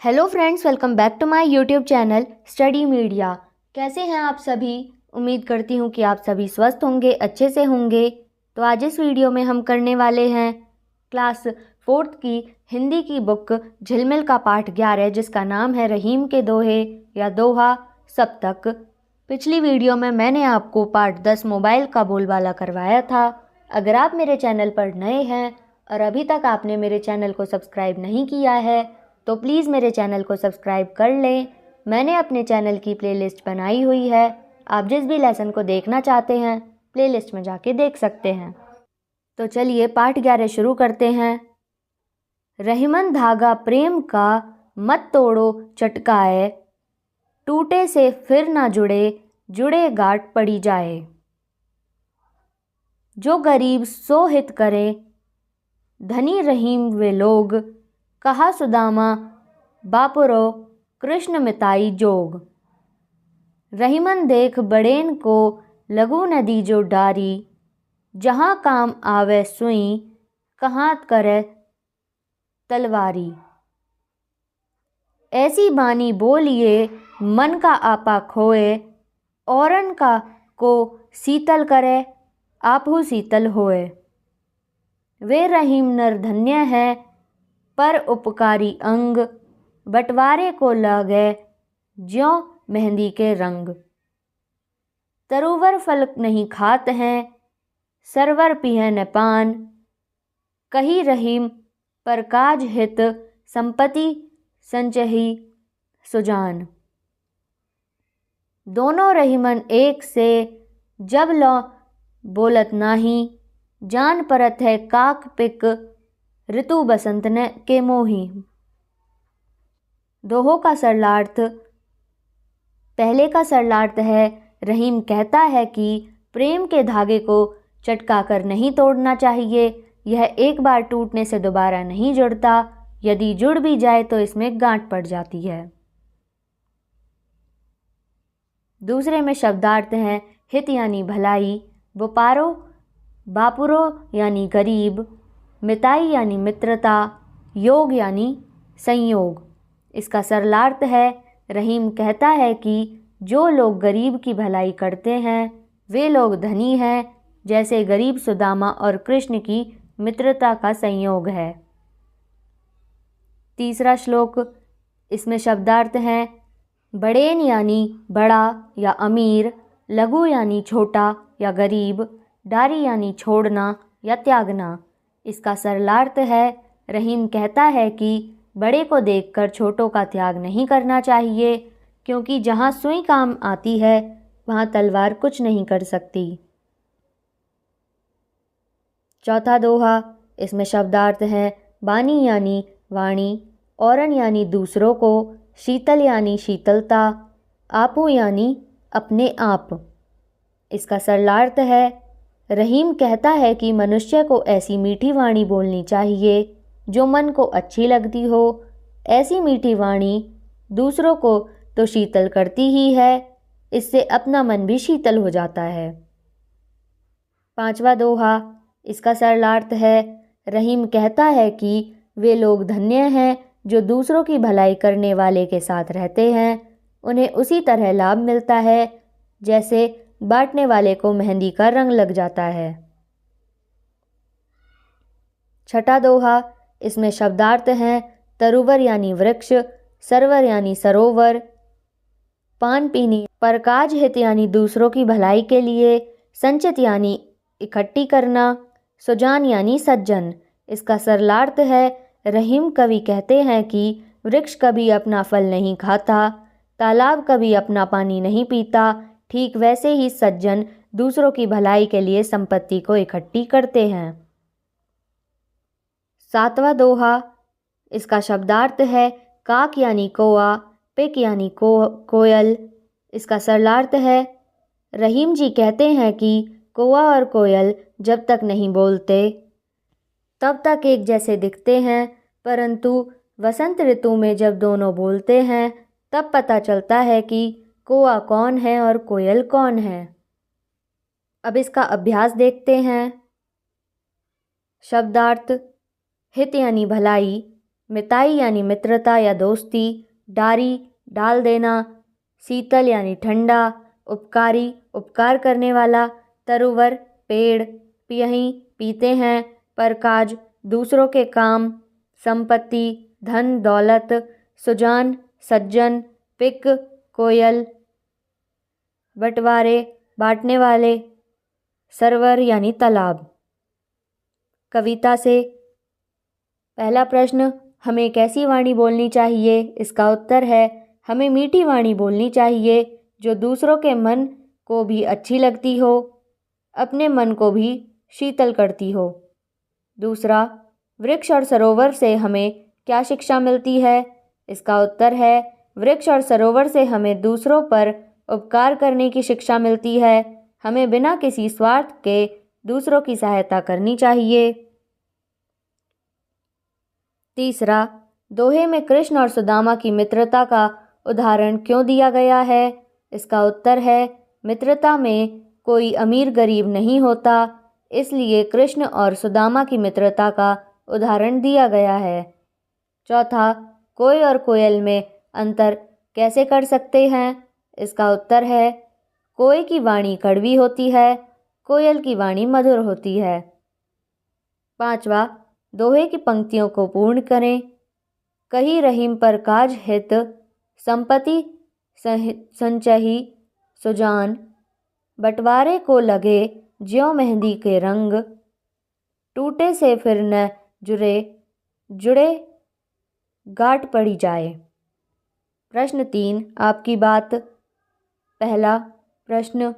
Hello friends, welcome back to my YouTube channel study media. कैसे हैं आप सभी? उम्मीद करती हूँ कि आप सभी स्वस्थ होंगे, अच्छे से होंगे। तो आज इस वीडियो में हम करने वाले हैं क्लास 4th की हिंदी की बुक झिलमिल का पाठ 11, जिसका नाम है रहीम के दोहे या दोहा सप्तक। पिछली वीडियो में मैंने आपको पार्ट 10 मोबाइल का बोलबाला करवाया था। अगर आप मेरे चैनल पर नए हैं और अभी तक आपने मेरे चैनल को सब्सक्राइब नहीं किया है तो प्लीज़ मेरे चैनल को सब्सक्राइब कर लें। मैंने अपने चैनल की प्लेलिस्ट बनाई हुई है। आप जिस भी लेसन को देखना चाहते हैं प्लेलिस्ट में जाके देख सकते हैं। तो चलिए पाठ 11 शुरू करते हैं। रहीमन धागा प्रेम का मत तोड़ो चटकाए, टूटे से फिर ना जुड़े, जुड़े गांठ पड़ी जाए। जो गरीब सो हित करे, धनी रहीम वे लोग, कहा सुदामा बापुरो कृष्ण मिताई जोग। रहीमन देख बड़ेन को लघु नदी जो डारी, जहाँ काम आवे सुई, कहाँ करे तलवारी। ऐसी बानी बोलिए मन का आपा खोए, औरन का को शीतल करे आपहु शीतल होए। वे रहीम नर धन्य है पर उपकारी अंग, बंटवारे को लगे ज्यों मेहंदी के रंग। तरुवर फल नहीं खात हैं, सरवर पिह न पान, कही रहीम पर काज हित, संपत्ति संचही सुजान। दोनों रहीमन एक से जब लो बोलत नाही, जान परत है काक पिक ऋतु बसंत ने के मोही। दोहों का सरलार्थ। पहले का सरलार्थ है, रहीम कहता है कि प्रेम के धागे को चटका कर नहीं तोड़ना चाहिए। यह एक बार टूटने से दोबारा नहीं जुड़ता, यदि जुड़ भी जाए तो इसमें गांठ पड़ जाती है। दूसरे में शब्दार्थ है, हित यानी भलाई, बुपारो बापुरो यानी गरीब, मिताई यानी मित्रता, योग यानी संयोग। इसका सरलार्थ है, रहीम कहता है कि जो लोग गरीब की भलाई करते हैं वे लोग धनी हैं, जैसे गरीब सुदामा और कृष्ण की मित्रता का संयोग है। तीसरा श्लोक, इसमें शब्दार्थ हैं, बड़ेन यानी बड़ा या अमीर, लघु यानी छोटा या गरीब, डारी यानी छोड़ना या त्यागना। इसका सरलार्थ है, रहीम कहता है कि बड़े को देखकर छोटों का त्याग नहीं करना चाहिए, क्योंकि जहाँ सुई काम आती है वहाँ तलवार कुछ नहीं कर सकती। चौथा दोहा, इसमें शब्दार्थ है, बानी यानी वाणी, औरन यानी दूसरों को, शीतल यानी शीतलता, आपू यानी अपने आप। इसका सरलार्थ है, रहीम कहता है कि मनुष्य को ऐसी मीठी वाणी बोलनी चाहिए जो मन को अच्छी लगती हो। ऐसी मीठी वाणी दूसरों को तो शीतल करती ही है, इससे अपना मन भी शीतल हो जाता है। पांचवा दोहा, इसका सरलार्थ है, रहीम कहता है कि वे लोग धन्य हैं जो दूसरों की भलाई करने वाले के साथ रहते हैं। उन्हें उसी तरह लाभ मिलता है जैसे बांटने वाले को मेहंदी का रंग लग जाता है। छठा दोहा, इसमें शब्दार्थ हैं, तरुवर यानी वृक्ष, सरवर यानी सरोवर, पान पीनी पर काज हित यानी दूसरों की भलाई के लिए, संचित यानी इकट्ठी करना, सुजान यानी सज्जन। इसका सरलार्थ है, रहीम कवि कहते हैं कि वृक्ष कभी अपना फल नहीं खाता, तालाब कभी अपना पानी नहीं पीता, ठीक वैसे ही सज्जन दूसरों की भलाई के लिए संपत्ति को इकट्ठी करते हैं। सातवां दोहा, इसका शब्दार्थ है, काक यानी कौआ, पिक यानी कोयल। इसका सरलार्थ है, रहीम जी कहते हैं कि कौआ और कोयल जब तक नहीं बोलते तब तक एक जैसे दिखते हैं, परंतु वसंत ऋतु में जब दोनों बोलते हैं तब पता चलता है कि कौआ कौन है और कोयल कौन है। अब इसका अभ्यास देखते हैं। शब्दार्थ, हित यानी भलाई, मिताई यानी मित्रता या दोस्ती, डारी डाल देना, शीतल यानी ठंडा, उपकारी उपकार करने वाला, तरुवर पेड़, पियहीं पीते हैं, परकाज दूसरों के काम, संपत्ति धन दौलत, सुजान सज्जन, पिक कोयल, बंटवारे बांटने वाले, सरोवर यानी तालाब। कविता से पहला प्रश्न, हमें कैसी वाणी बोलनी चाहिए? इसका उत्तर है हमें मीठी वाणी बोलनी चाहिए जो दूसरों के मन को भी अच्छी लगती हो, अपने मन को भी शीतल करती हो। दूसरा, वृक्ष और सरोवर से हमें क्या शिक्षा मिलती है? इसका उत्तर है वृक्ष और सरोवर से हमें दूसरों पर उपकार करने की शिक्षा मिलती है। हमें बिना किसी स्वार्थ के दूसरों की सहायता करनी चाहिए। तीसरा, दोहे में कृष्ण और सुदामा की मित्रता का उदाहरण क्यों दिया गया है? इसका उत्तर है मित्रता में कोई अमीर गरीब नहीं होता, इसलिए कृष्ण और सुदामा की मित्रता का उदाहरण दिया गया है। चौथा, कोई और कोयल में अंतर कैसे कर सकते हैं? इसका उत्तर है कोई की वाणी कड़वी होती है, कोयल की वाणी मधुर होती है। पांचवा, दोहे की पंक्तियों को पूर्ण करें। कही रहीम पर काज हित, संपत्ति संचही सुजान, बंटवारे को लगे ज्यों मेहंदी के रंग, टूटे से फिर न जुड़े गांठ पड़ी जाए। प्रश्न 3, आपकी बात। पहला प्रश्न,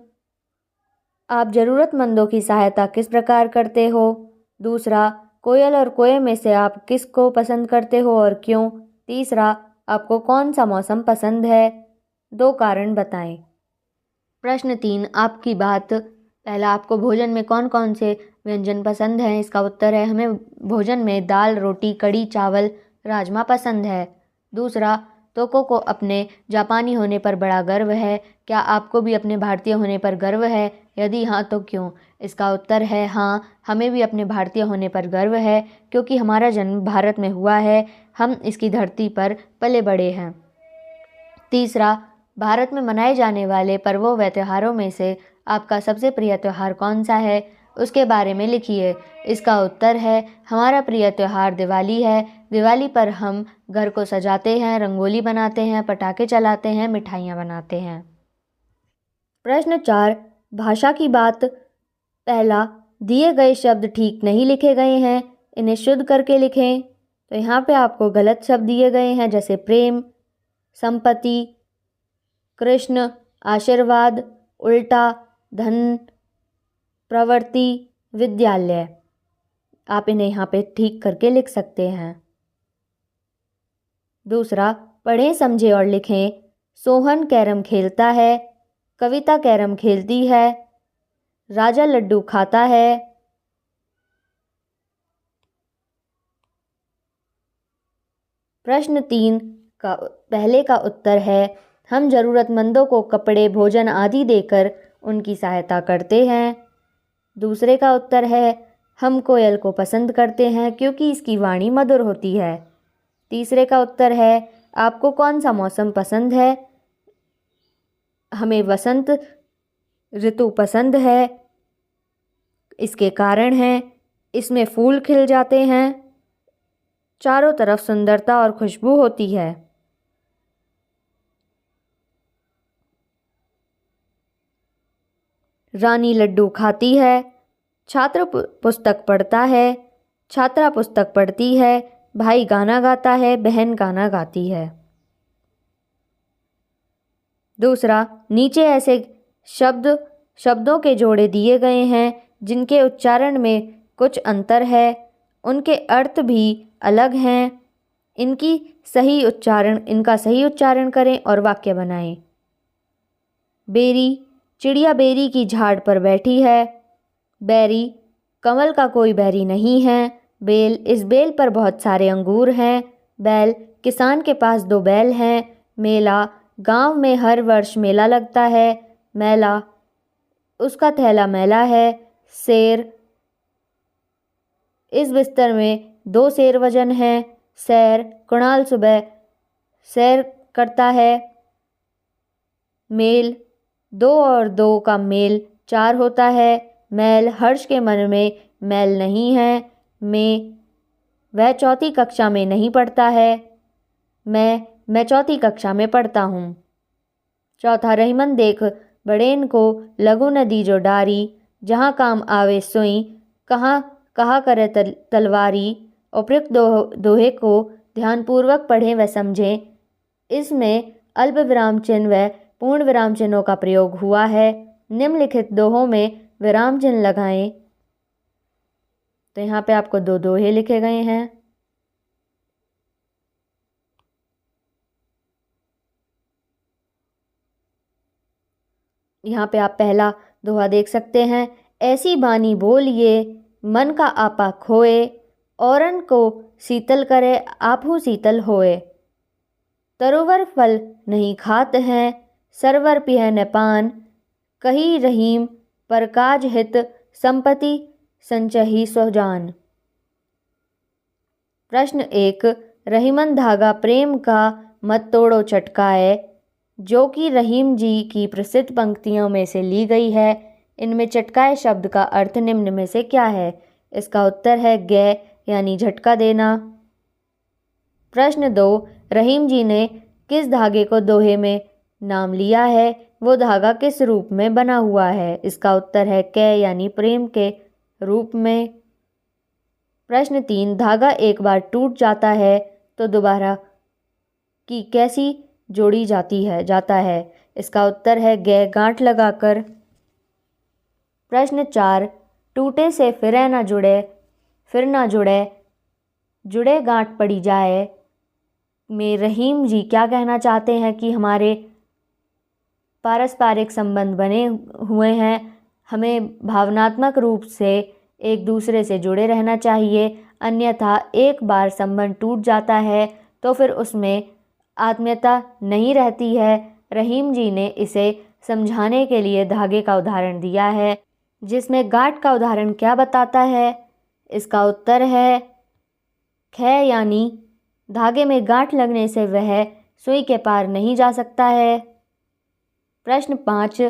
आप ज़रूरतमंदों की सहायता किस प्रकार करते हो? दूसरा, कोयल और कोए में से आप किसको पसंद करते हो और क्यों? तीसरा, आपको कौन सा मौसम पसंद है? 2 कारण बताएं। प्रश्न 3, आपकी बात। पहला, आपको भोजन में कौन कौन से व्यंजन पसंद हैं? इसका उत्तर है हमें भोजन में दाल, रोटी, कड़ी, चावल, राजमा पसंद है। दूसरा, तोको को अपने जापानी होने पर बड़ा गर्व है। क्या आपको भी अपने भारतीय होने पर गर्व है? यदि हाँ तो क्यों? इसका उत्तर है हाँ, हमें भी अपने भारतीय होने पर गर्व है क्योंकि हमारा जन्म भारत में हुआ है, हम इसकी धरती पर पले बड़े हैं। तीसरा, भारत में मनाए जाने वाले पर्वों व त्योहारों में से आपका सबसे प्रिय त्यौहार कौन सा है? उसके बारे में लिखिए। इसका उत्तर है हमारा प्रिय त्यौहार दिवाली है। दिवाली पर हम घर को सजाते हैं, रंगोली बनाते हैं, पटाखे चलाते हैं, मिठाइयाँ बनाते हैं। प्रश्न 4, भाषा की बात। पहला, दिए गए शब्द ठीक नहीं लिखे गए हैं, इन्हें शुद्ध करके लिखें। तो यहाँ पे आपको गलत शब्द दिए गए हैं, जैसे प्रेम, संपत्ति, कृष्ण, आशीर्वाद, उल्टा, धन, प्रवृत्ति, विद्यालय। आप इन्हें यहाँ पे ठीक करके लिख सकते हैं। दूसरा, पढ़ें, समझें और लिखें। सोहन कैरम खेलता है, कविता कैरम खेलती है, राजा लड्डू खाता है। प्रश्न 3 का पहले का उत्तर है हम ज़रूरतमंदों को कपड़े, भोजन आदि देकर उनकी सहायता करते हैं। दूसरे का उत्तर है हम कोयल को पसंद करते हैं क्योंकि इसकी वाणी मधुर होती है। तीसरे का उत्तर है आपको कौन सा मौसम पसंद है? हमें वसंत ऋतु पसंद है, इसके कारण हैं इसमें फूल खिल जाते हैं, चारों तरफ सुंदरता और खुशबू होती है। रानी लड्डू खाती है, छात्र पुस्तक पढ़ता है, छात्रा पुस्तक पढ़ती है, भाई गाना गाता है, बहन गाना गाती है। दूसरा, नीचे ऐसे शब्दों के जोड़े दिए गए हैं जिनके उच्चारण में कुछ अंतर है, उनके अर्थ भी अलग हैं। इनका सही उच्चारण करें और वाक्य बनाएं। बेरी, चिड़िया बेरी की झाड़ पर बैठी है। बैरी, कमल का कोई बैरी नहीं है। बेल, इस बेल पर बहुत सारे अंगूर हैं। बैल, किसान के पास 2 बैल हैं। मेला, गांव में हर वर्ष मेला लगता है। मैला, उसका थैला मैला है। शेर, इस बिस्तर में 2 शेर वजन हैं। सैर, कुणाल सुबह सैर करता है। मेल, 2 और 2 का मेल 4 होता है। मैल, हर्ष के मन में मैल नहीं है। में, वह चौथी कक्षा में नहीं पढ़ता है। मैं चौथी कक्षा में पढ़ता हूँ। चौथा, रहीमन देख बड़ेन को लघु नदी जो डारी, जहाँ काम आवे सुई, कहा करे तलवारी। उपयुक्त दोहे को ध्यानपूर्वक पढ़ें व समझें। इसमें अल्प विराम चिन्ह व पूर्ण विराम चिन्हों का प्रयोग हुआ है। निम्नलिखित दोहों में विराम चिन्ह लगाएं। तो यहाँ पे आपको 2 दोहे लिखे गए हैं। यहाँ पे आप पहला दोहा देख सकते हैं। ऐसी बानी बोलिए मन का आपा खोए, औरन को शीतल करे आपहु शीतल होए। तरोवर फल नहीं खात हैं, सरवर पिह न पान, कही रहीम पर काज हित, संपत्ति संचही सोजान। प्रश्न 1, रहीमन धागा प्रेम का मत तोड़ो चटकाए, जो कि रहीम जी की प्रसिद्ध पंक्तियों में से ली गई है। इनमें चटकाए शब्द का अर्थ निम्न में से क्या है? इसका उत्तर है गे यानी झटका देना। प्रश्न 2, रहीम जी ने किस धागे को दोहे में नाम लिया है? वो धागा किस रूप में बना हुआ है? इसका उत्तर है कै यानी प्रेम के रूप में। प्रश्न 3, धागा एक बार टूट जाता है तो दोबारा की कैसी जोड़ी जाता है? इसका उत्तर है गे गांठ लगाकर। प्रश्न 4, टूटे से फिर ना जुड़े, जुड़े गांठ पड़ी जाए में रहीम जी क्या कहना चाहते हैं कि हमारे पारस्परिक संबंध बने हुए हैं, हमें भावनात्मक रूप से एक दूसरे से जुड़े रहना चाहिए, अन्यथा एक बार संबंध टूट जाता है तो फिर उसमें आत्मीयता नहीं रहती है। रहीम जी ने इसे समझाने के लिए धागे का उदाहरण दिया है, जिसमें गांठ का उदाहरण क्या बताता है? इसका उत्तर है खे यानी धागे में गांठ लगने से वह सुई के पार नहीं जा सकता है। प्रश्न 5,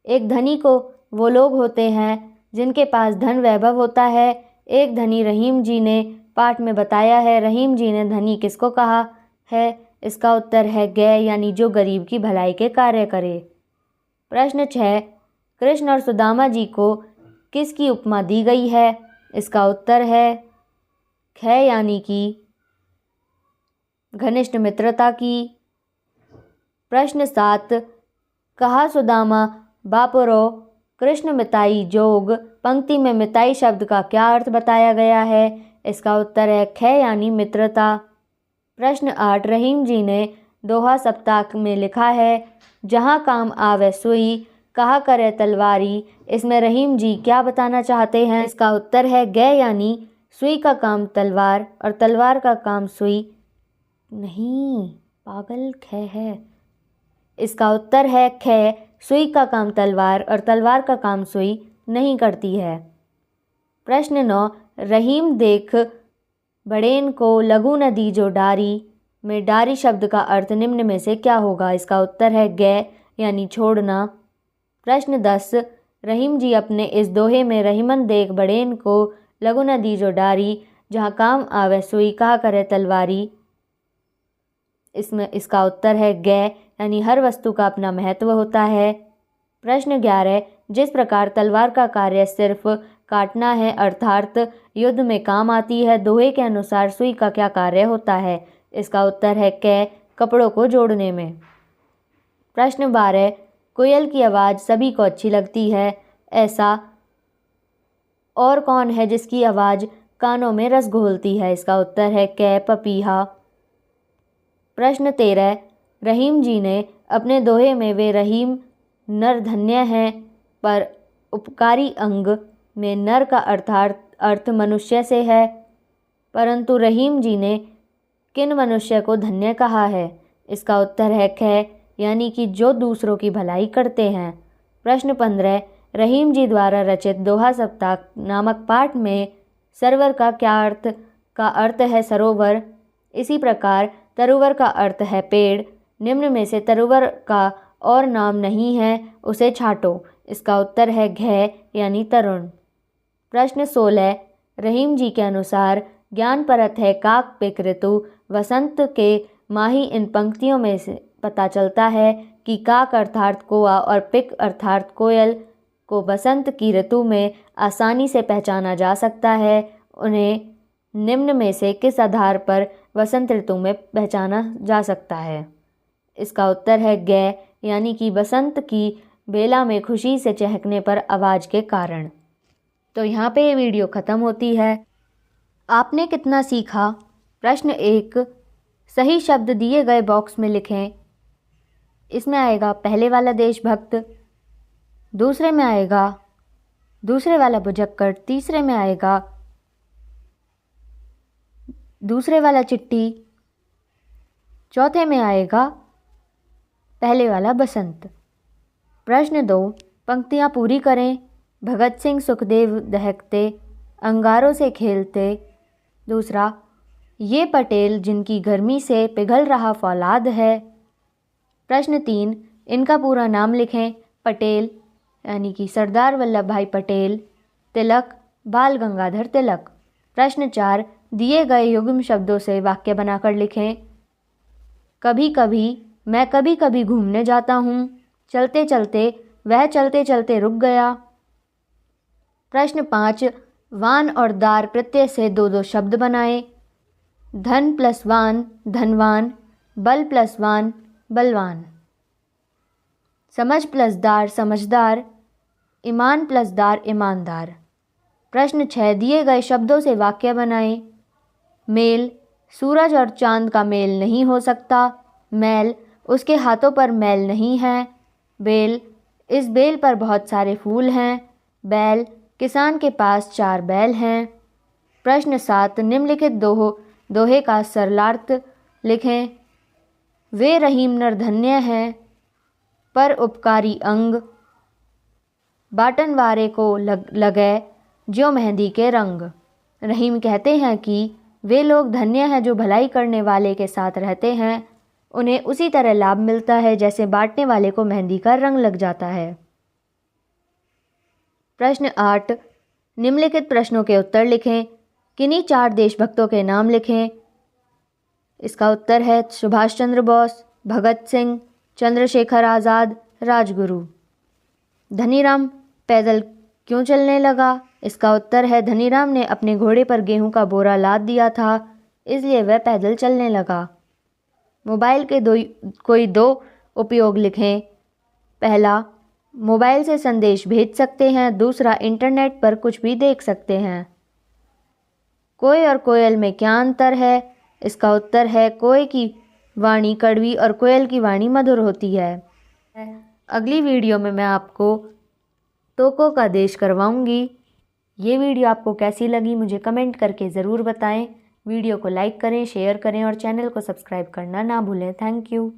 एक धनी को वो लोग होते हैं जिनके पास धन वैभव होता है। एक धनी रहीम जी ने पाठ में बताया है। रहीम जी ने धनी किसको कहा है? इसका उत्तर है गे यानी जो गरीब की भलाई के कार्य करे। प्रश्न 6, कृष्ण और सुदामा जी को किसकी उपमा दी गई है? इसका उत्तर है खे यानी कि घनिष्ठ मित्रता की। प्रश्न 7, कहा सुदामा बापुरो कृष्ण मिताई जोग, पंक्ति में मिताई शब्द का क्या अर्थ बताया गया है? इसका उत्तर है खे यानी मित्रता। प्रश्न 8, रहीम जी ने दोहा सप्ताह में लिखा है, जहाँ काम आवे सुई, कहा करे तलवारी। इसमें रहीम जी क्या बताना चाहते हैं? इसका उत्तर है गे यानी सुई का काम तलवार और तलवार का काम सुई नहीं, पागल खे है। इसका उत्तर है खे, सुई का काम तलवार और तलवार का काम सुई नहीं करती है। प्रश्न 9, रहीम देख बड़ेन को लघु नदी जो डारी में डारी शब्द का अर्थ निम्न में से क्या होगा? इसका उत्तर है गे यानी छोड़ना। प्रश्न 10, रहीम जी अपने इस दोहे में रहीमन देख बड़ेन को लघु नदी जो डारी, जहाँ काम आवे सुई, कहा करे तलवारी। इसमें इसका उत्तर है गे यानी हर वस्तु का अपना महत्व होता है। प्रश्न 11, जिस प्रकार तलवार का कार्य सिर्फ काटना है अर्थात युद्ध में काम आती है, दोहे के अनुसार सुई का क्या कार्य होता है? इसका उत्तर है कै, कपड़ों को जोड़ने में। प्रश्न 12, कोयल की आवाज़ सभी को अच्छी लगती है, ऐसा और कौन है जिसकी आवाज़ कानों में रस घोलती है? इसका उत्तर है कै, पपीहा। प्रश्न 13, रहीम जी ने अपने दोहे में वे रहीम नर धन्य हैं पर उपकारी अंग में नर का अर्थ मनुष्य से है, परंतु रहीम जी ने किन मनुष्य को धन्य कहा है? इसका उत्तर है खे यानी कि जो दूसरों की भलाई करते हैं। प्रश्न 15, रहीम जी द्वारा रचित दोहा सप्ताह नामक पाठ में सरवर का क्या अर्थ है? सरोवर। इसी प्रकार तरुवर का अर्थ है पेड़। निम्न में से तरुवर का और नाम नहीं है, उसे छांटो। इसका उत्तर है घ यानी तरुण। प्रश्न 16 रहीम जी के अनुसार ज्ञान परत है काक पिक ऋतु वसंत के माही। इन पंक्तियों में से पता चलता है कि काक अर्थात कौआ और पिक अर्थात कोयल को बसंत की ऋतु में आसानी से पहचाना जा सकता है। उन्हें निम्न में से किस आधार पर वसंत ऋतु में पहचाना जा सकता है? इसका उत्तर है ग यानी कि बसंत की बेला में खुशी से चहकने पर आवाज़ के कारण। तो यहाँ पे ये वीडियो ख़त्म होती है। आपने कितना सीखा? प्रश्न 1 सही शब्द दिए गए बॉक्स में लिखें। इसमें आएगा पहले वाला देशभक्त, दूसरे में आएगा दूसरे वाला बुझक्कड़, तीसरे में आएगा दूसरे वाला चिट्ठी, चौथे में आएगा पहले वाला बसंत। प्रश्न 2 पंक्तियाँ पूरी करें। भगत सिंह सुखदेव दहकते अंगारों से खेलते। दूसरा, ये पटेल जिनकी गर्मी से पिघल रहा फौलाद है। प्रश्न 3 इनका पूरा नाम लिखें। पटेल यानी कि सरदार वल्लभ भाई पटेल, तिलक बाल गंगाधर तिलक। प्रश्न 4 दिए गए युग्म शब्दों से वाक्य बनाकर लिखें। कभी कभी घूमने जाता हूँ। चलते चलते वह चलते चलते रुक गया। प्रश्न 5 वान और दार प्रत्यय से दो दो शब्द बनाएं। धन प्लस वान धनवान, बल प्लस वान बलवान। समझ प्लस दार समझदार, ईमान प्लस दार ईमानदार। प्रश्न 6 दिए गए शब्दों से वाक्य बनाएं। मेल सूरज और चांद का मेल नहीं हो सकता। मैल उसके हाथों पर मैल नहीं है। बेल इस बेल पर बहुत सारे फूल हैं। बैल किसान के पास 4 बैल हैं। प्रश्न 7 निम्नलिखित दोहे का सरलार्थ लिखें। वे रहीम नरधन्य हैं पर उपकारी अंग, बाटन वारे को लगे जो मेहंदी के रंग। रहीम कहते हैं कि वे लोग धन्य हैं जो भलाई करने वाले के साथ रहते हैं। उन्हें उसी तरह लाभ मिलता है जैसे बांटने वाले को मेहंदी का रंग लग जाता है। प्रश्न 8 निम्नलिखित प्रश्नों के उत्तर लिखें। किन्हीं 4 देशभक्तों के नाम लिखें। इसका उत्तर है सुभाष चंद्र बोस, भगत सिंह, चंद्रशेखर आज़ाद, राजगुरु। धनीराम पैदल क्यों चलने लगा? इसका उत्तर है धनीराम ने अपने घोड़े पर गेहूं का बोरा लाद दिया था, इसलिए वह पैदल चलने लगा। मोबाइल के कोई 2 उपयोग लिखें। पहला, मोबाइल से संदेश भेज सकते हैं। दूसरा, इंटरनेट पर कुछ भी देख सकते हैं। कोय और कोयल में क्या अंतर है? इसका उत्तर है कोय की वाणी कड़वी और कोयल की वाणी मधुर होती है। अगली वीडियो में मैं आपको तोकों का देश करवाऊंगी। ये वीडियो आपको कैसी लगी मुझे कमेंट करके ज़रूर बताएं। वीडियो को लाइक करें, शेयर करें और चैनल को सब्सक्राइब करना ना भूलें। Thank you.